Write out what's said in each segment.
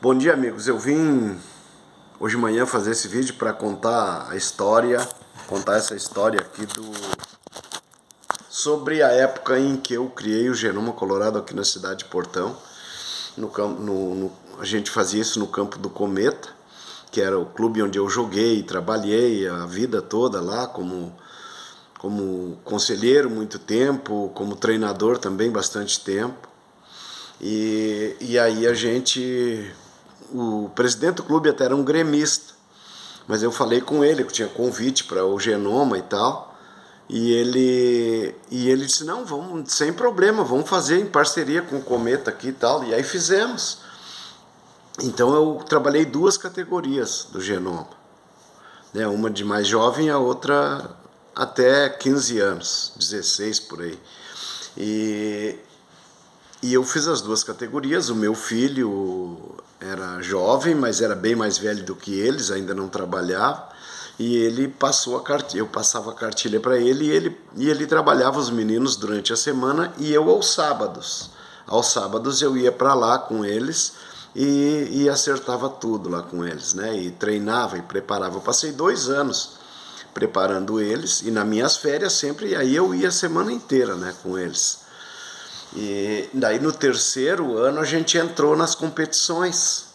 Bom dia, amigos. Eu vim hoje de manhã fazer esse vídeo para contar essa história aqui sobre a época em que eu criei o Genoma Colorado aqui na cidade de Portão. A gente fazia isso no Campo do Cometa, que era o clube onde eu joguei e trabalhei a vida toda lá como conselheiro muito tempo, como treinador também bastante tempo. E aí o presidente do clube até era um gremista, mas eu falei com ele que tinha convite para o Genoma e tal, e ele disse, não, vamos, sem problema, vamos fazer em parceria com o Cometa aqui e tal, e aí fizemos. Então eu trabalhei duas categorias do Genoma, né? Uma de mais jovem e a outra até 15 anos, 16 por aí. E eu fiz as duas categorias. O meu filho era jovem, mas era bem mais velho do que eles, ainda não trabalhava. E ele passou a cartilha, eu passava a cartilha para ele e ele trabalhava os meninos durante a semana e eu aos sábados. Aos sábados eu ia para lá com eles e acertava tudo lá com eles, né? E treinava e preparava. Eu passei 2 anos preparando eles e nas minhas férias sempre, e aí eu ia a semana inteira, né, com eles. E daí no terceiro ano a gente entrou nas competições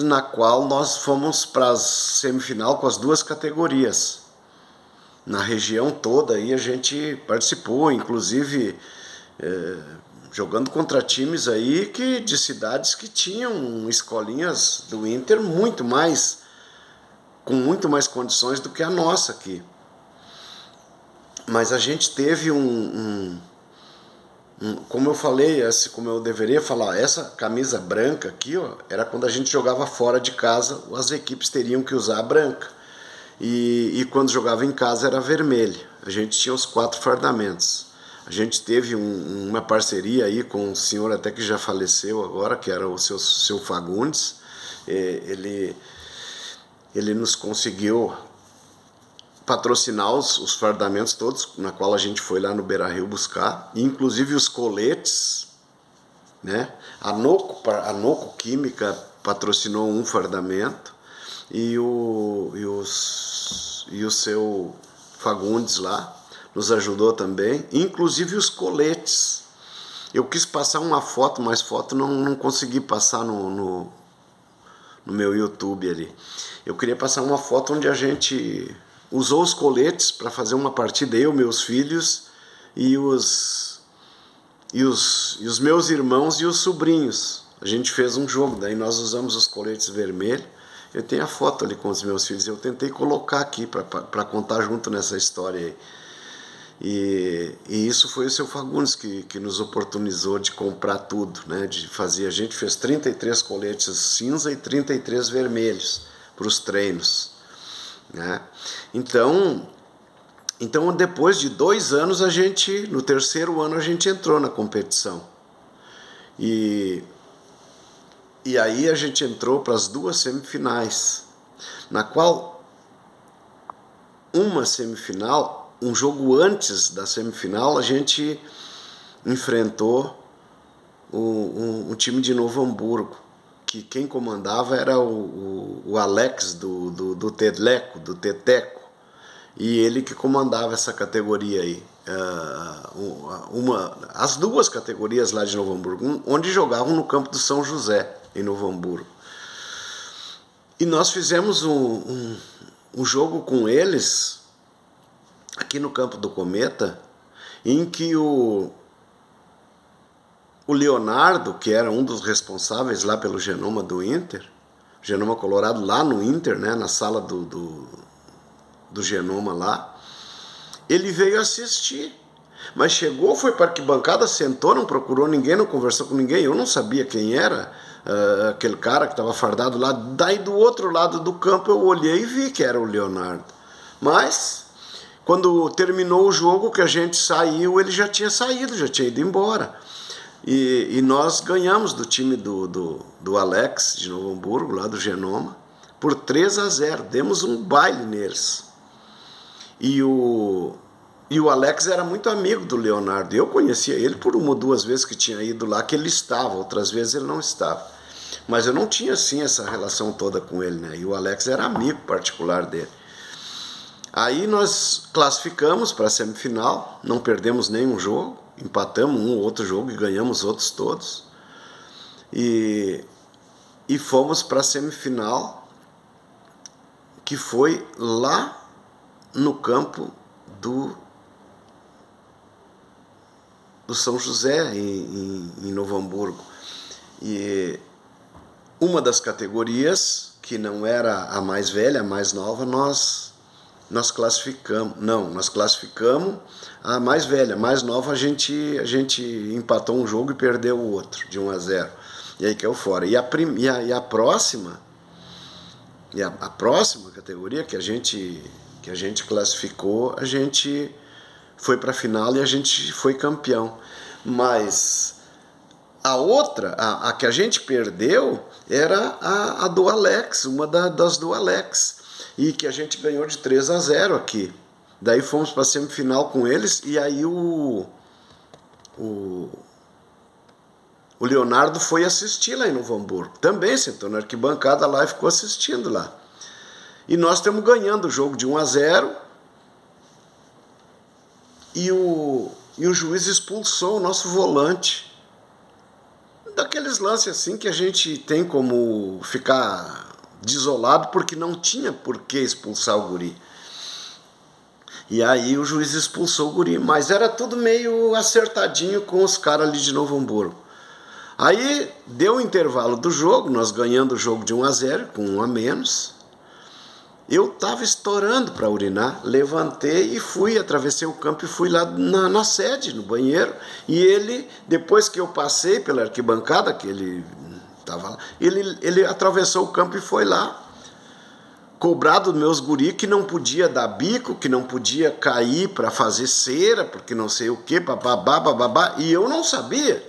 na qual nós fomos para a semifinal com as duas categorias. Na região toda aí a gente participou, inclusive jogando contra times aí de cidades que tinham escolinhas do Inter com muito mais condições do que a nossa aqui. Mas a gente teve como eu falei, como eu deveria falar, essa camisa branca aqui, ó, era quando a gente jogava fora de casa, as equipes teriam que usar a branca. E quando jogava em casa era vermelha. A gente tinha os 4 fardamentos. A gente teve uma parceria aí com um senhor até que já faleceu agora, que era o seu Fagundes. Ele nos conseguiu patrocinar os fardamentos todos, na qual a gente foi lá no Beira-Rio buscar, inclusive os coletes, né? A Noco Química patrocinou um fardamento e o seu Fagundes lá nos ajudou também, inclusive os coletes. Eu quis passar uma foto, mas foto não consegui passar no meu YouTube ali. Eu queria passar uma foto onde a gente usou os coletes para fazer uma partida, eu, meus filhos e os meus irmãos e os sobrinhos. A gente fez um jogo, daí nós usamos os coletes vermelhos. Eu tenho a foto ali com os meus filhos, eu tentei colocar aqui para contar junto nessa história aí. E isso foi o seu Fagundes que nos oportunizou de comprar tudo, né? De fazer. A gente fez 33 coletes cinza e 33 vermelhos para os treinos, né? Então depois de 2 anos no terceiro ano a gente entrou na competição e aí a gente entrou para as 2 semifinais, na qual uma semifinal, um jogo antes da semifinal, a gente enfrentou um time de Novo Hamburgo, que quem comandava era o Alex do Tedleco, do Teteco, e ele que comandava essa categoria aí. As 2 categorias lá de Novo Hamburgo, onde jogavam no campo do São José, em Novo Hamburgo. E nós fizemos um jogo com eles aqui no Campo do Cometa, em que o Leonardo, que era um dos responsáveis lá pelo Genoma do Inter, Genoma Colorado lá no Inter, né, na sala do Genoma lá, ele veio assistir. Mas chegou, foi para a arquibancada, sentou, não procurou ninguém, não conversou com ninguém. Eu não sabia quem era aquele cara que estava fardado lá. Daí do outro lado do campo eu olhei e vi que era o Leonardo. Mas quando terminou o jogo, que a gente saiu, ele já tinha saído, já tinha ido embora. E nós ganhamos do time do Alex, de Novo Hamburgo, lá do Genoma, por 3-0. Demos um baile neles. E o E o Alex era muito amigo do Leonardo. Eu conhecia ele por uma ou duas vezes que tinha ido lá, que ele estava, outras vezes ele não estava. Mas eu não tinha, assim, essa relação toda com ele, né? E o Alex era amigo particular dele. Aí nós classificamos para a semifinal, não perdemos nenhum jogo, empatamos um ou outro jogo e ganhamos outros todos. E fomos para a semifinal, que foi lá no campo do São José, em Novo Hamburgo. E uma das categorias, que não era a mais velha, a mais nova, nós classificamos. Não, nós classificamos a mais velha. A mais nova a gente empatou um jogo e perdeu o outro, de 1-0. E aí caiu fora. E a próxima, a próxima categoria que a gente classificou, a gente foi para a final e a gente foi campeão. Mas a outra, a que a gente perdeu, era a do Alex, uma das do Alex. E que a gente ganhou de 3-0 aqui. Daí fomos para a semifinal com eles e aí o Leonardo foi assistir lá em Novo Hamburgo. Também sentou na arquibancada lá e ficou assistindo lá. E nós estamos ganhando o jogo de 1-0 e o juiz expulsou o nosso volante. Daqueles lances assim que a gente tem como ficar desolado porque não tinha por que expulsar o guri. E aí o juiz expulsou o guri, mas era tudo meio acertadinho com os caras ali de Novo Hamburgo. Aí deu o intervalo do jogo, nós ganhando o jogo de 1-0, com 1 a menos. Eu estava estourando para urinar, levantei e fui, atravessei o campo e fui lá na sede, no banheiro. E ele, depois que eu passei pela arquibancada, que ele estava lá, ele atravessou o campo e foi lá, cobrar dos meus guri que não podia dar bico, que não podia cair para fazer cera, porque não sei o que, bababá, bababá, e eu não sabia.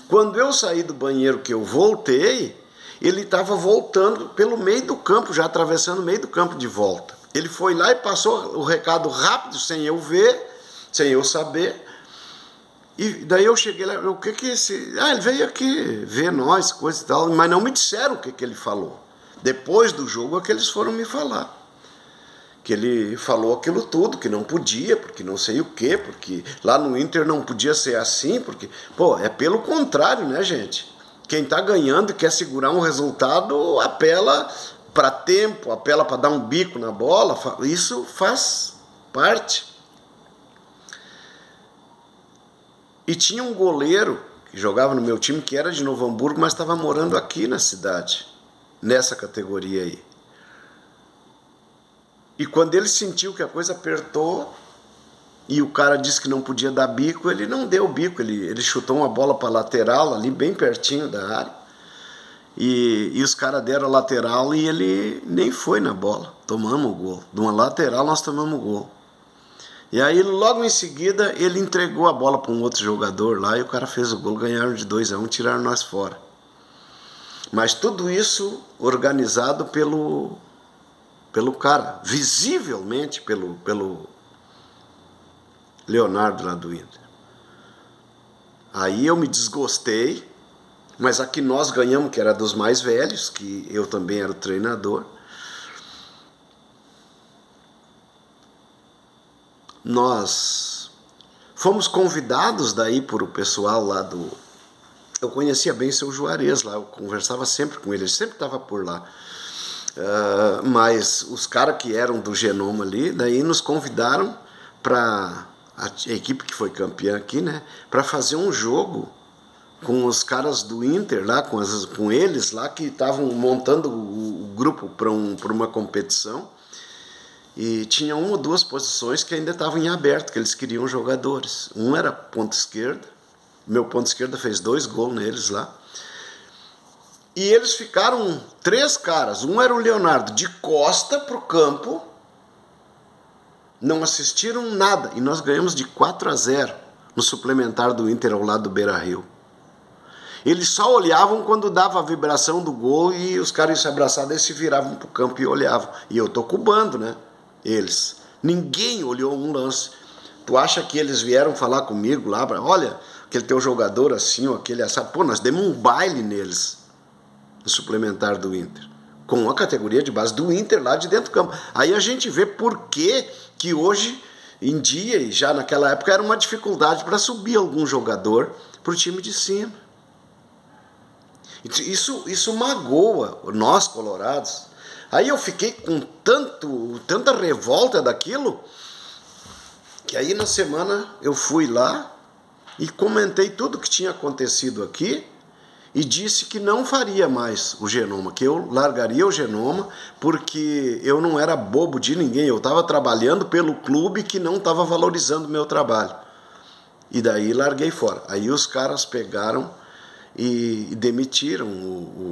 Quando eu saí do banheiro, que eu voltei, ele estava voltando pelo meio do campo, já atravessando o meio do campo de volta. Ele foi lá e passou o recado rápido, sem eu ver, sem eu saber. E daí eu cheguei lá, o que esse... Ah, ele veio aqui ver nós, coisa e tal, mas não me disseram o que ele falou. Depois do jogo é que eles foram me falar. Que ele falou aquilo tudo, que não podia, porque não sei o quê, porque lá no Inter não podia ser assim, porque... Pô, é pelo contrário, né, gente? Quem está ganhando e quer segurar um resultado apela para tempo, apela para dar um bico na bola, isso faz parte. E tinha um goleiro que jogava no meu time, que era de Novo Hamburgo, mas estava morando aqui na cidade, nessa categoria aí. E quando ele sentiu que a coisa apertou e o cara disse que não podia dar bico, ele não deu bico, ele chutou uma bola para a lateral, ali bem pertinho da área. E os caras deram a lateral e ele nem foi na bola. Tomamos o gol. De uma lateral nós tomamos o gol. E aí logo em seguida ele entregou a bola para um outro jogador lá e o cara fez o gol, ganharam de 2-1, tiraram nós fora. Mas tudo isso organizado pelo cara, visivelmente pelo Leonardo lá do Inter. Aí eu me desgostei, mas a que nós ganhamos, que era dos mais velhos, que eu também era o treinador, nós fomos convidados daí por o pessoal lá do... Eu conhecia bem o seu Juarez lá, eu conversava sempre com ele sempre estava por lá. Mas os caras que eram do Genoma ali, daí nos convidaram para a equipe que foi campeã aqui, né, para fazer um jogo com os caras do Inter lá, com eles lá que estavam montando o grupo para uma competição. E tinha uma ou duas posições que ainda estavam em aberto, que eles queriam jogadores. Um era ponta esquerda, meu ponta esquerda fez 2 gols neles lá. E eles ficaram 3 caras. Um era o Leonardo, de costa pro campo. Não assistiram nada. E nós ganhamos de 4-0 no suplementar do Inter ao lado do Beira-Rio. Eles só olhavam quando dava a vibração do gol e os caras iam se abraçar, daí se viravam pro campo e olhavam. E eu tô cubando, né? Eles. Ninguém olhou um lance. Tu acha que eles vieram falar comigo lá, olha, aquele teu jogador assim, ou aquele assado, pô, nós demos um baile neles, no suplementar do Inter, com a categoria de base do Inter lá de dentro do campo. Aí a gente vê por que hoje em dia, e já naquela época, era uma dificuldade para subir algum jogador para o time de cima. Isso magoa nós, colorados. Aí eu fiquei com tanta revolta daquilo, que aí na semana eu fui lá e comentei tudo que tinha acontecido aqui e disse que não faria mais o Genoma, que eu largaria o Genoma porque eu não era bobo de ninguém, eu estava trabalhando pelo clube que não estava valorizando o meu trabalho. E daí larguei fora. Aí os caras pegaram e demitiram,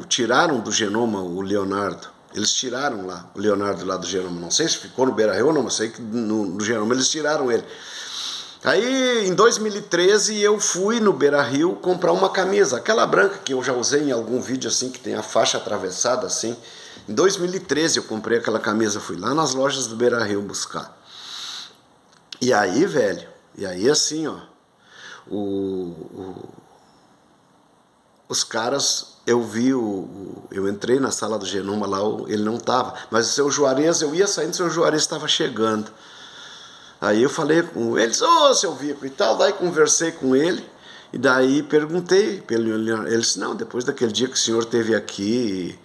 tiraram do Genoma o Leonardo. Eles tiraram lá o Leonardo lá do Genoma. Não sei se ficou no Beira-Rio ou não, mas sei que no Genoma eles tiraram ele. Aí, em 2013, eu fui no Beira-Rio comprar uma camisa, aquela branca que eu já usei em algum vídeo assim, que tem a faixa atravessada assim. Em 2013 eu comprei aquela camisa, fui lá nas lojas do Beira-Rio buscar. E aí, velho, assim, ó, os caras, eu vi, eu entrei na sala do Genoma lá, ele não tava, mas o seu Juarez, eu ia saindo, o seu Juarez estava chegando. Aí eu falei com eles, seu Vico e tal, daí conversei com ele, e daí perguntei, ele disse, não, depois daquele dia que o senhor esteve aqui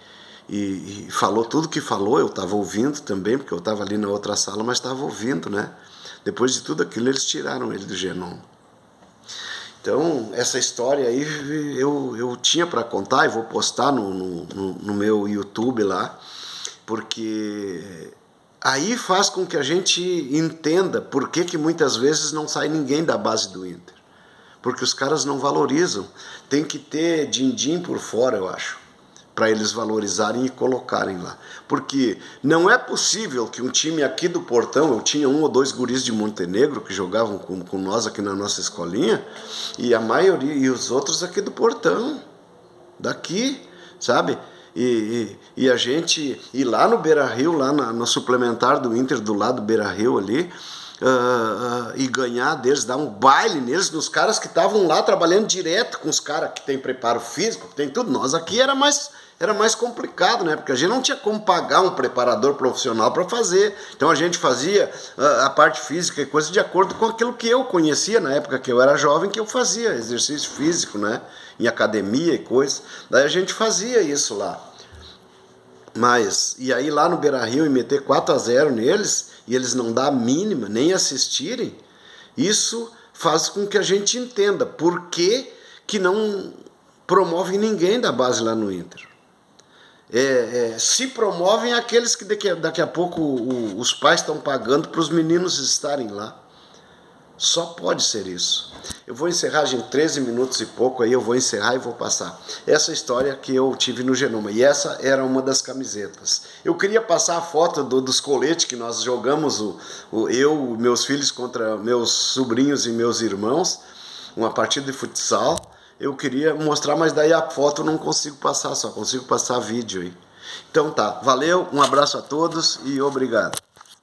e falou tudo que falou, eu estava ouvindo também, porque eu estava ali na outra sala, mas estava ouvindo, né? Depois de tudo aquilo, eles tiraram ele do Genoma. Então, essa história aí eu tinha para contar e vou postar no meu YouTube lá, porque aí faz com que a gente entenda por que muitas vezes não sai ninguém da base do Inter. Porque os caras não valorizam. Tem que ter din-din por fora, eu acho, para eles valorizarem e colocarem lá. Porque não é possível que um time aqui do Portão, eu tinha 1 ou 2 guris de Montenegro que jogavam com nós aqui na nossa escolinha, e a maioria, e os outros aqui do Portão, daqui, sabe? E a gente ir lá no Beira-Rio, lá no suplementar do Inter, do lado do Beira-Rio ali, e ganhar deles, dar um baile neles, nos caras que estavam lá trabalhando direto com os caras que tem preparo físico, que tem tudo. Nós aqui era mais complicado, né? Porque a gente não tinha como pagar um preparador profissional para fazer. Então a gente fazia a parte física e coisa de acordo com aquilo que eu conhecia na época que eu era jovem, que eu fazia exercício físico, né? Em academia e coisa. Daí a gente fazia isso lá. Mas, e aí lá no Beira-Rio e meter 4-0 neles, e eles não dão a mínima, nem assistirem, isso faz com que a gente entenda por que não promovem ninguém da base lá no Inter. Se promovem aqueles que daqui a pouco os pais estão pagando para os meninos estarem lá. Só pode ser isso. Eu vou encerrar em 13 minutos e pouco, aí eu vou encerrar e vou passar. Essa história que eu tive no Genoma, e essa era uma das camisetas. Eu queria passar a foto dos coletes que nós jogamos, eu, meus filhos contra meus sobrinhos e meus irmãos, uma partida de futsal. Eu queria mostrar, mas daí a foto eu não consigo passar, só consigo passar vídeo aí. Então tá, valeu, um abraço a todos e obrigado.